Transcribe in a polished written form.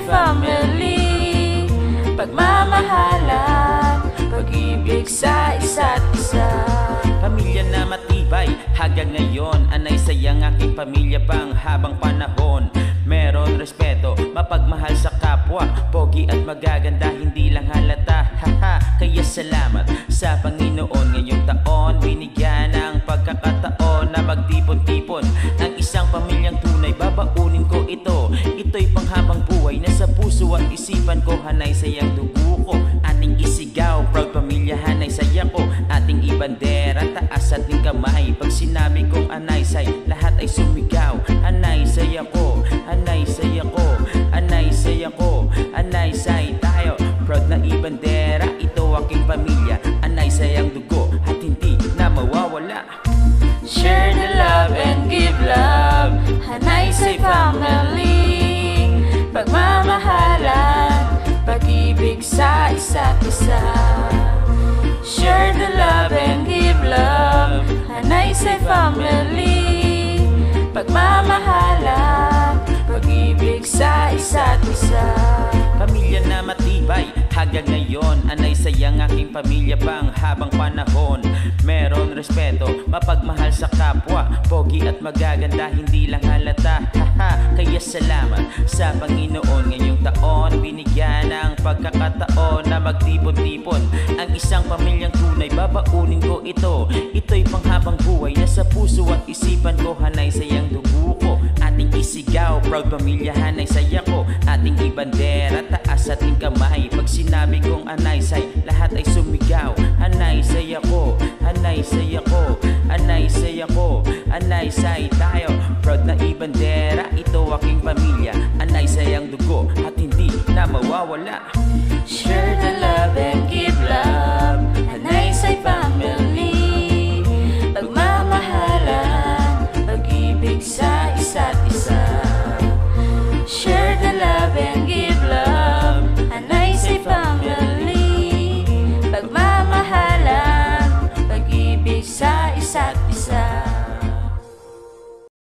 family, pagmamahalan, pag-ibig sa isa't isa. Pamilya na matibay, hanggang ngayon anay sayang aking pamilya pang habang panahon. Meron respeto, mapagmahal sa kapwa, pogi at magaganda, hindi lang halata. Haha, kaya salamat sa Panginoon. Ngayong taon, binigyan ng pagkakataon na magtipon-tipon ang isang pamilyang tunay. Babaunin ko ito, ito'y panghabang buhay. Nasa puso at isipan ko, hanay sayang dugo ko. Ating isigaw, proud pamilya, hanay saya ko. Ating ibandera, taas ating kamay. Pag sinabi kong anay say, lahat ay sumigaw. Hanay saya ko, anay saya ko, anay saya ko, anay say tayo. Proud na ibandera, ito aking pamilya. Anay sayang dugo at hindi na mawawala. Share the love and give love, hanay say family, pagmamahalan, pag-ibig sa isa't isa. Share the love and give love, hanay say family, pagmamahalan, pag-ibig sa isa't isa. Pamilya na matibay, hanggang ngayon anay sayang aking pamilya pang habang panahon. Meron respeto, mapagmahal sa kapwa, pogi at magaganda, hindi lang halata. Haha, kaya salamat sa Panginoon. Ngayong taon, binigyan ng pagkakataon na magtipon-tipon ang isang pamilyang tunay. Babaunin ko ito, ito'y panghabang buhay. Nasa puso at isipan ko, hanay sayang dugo ko. Ating isigaw, proud pamilya, hanay saya ko. Ating ibandera, taas ating kamay. Pag sinabi kong anay say, lahat ay sumigaw. Anay saya ko, anay saya ko, anay saya ko, anay say tayo. Proud na ibandera, ito aking pamilya. Anay sayang dugo at hindi na mawawala. Share the love and give love, hanay say family, pagmamahalan, pag-ibig sa isa't isa. Share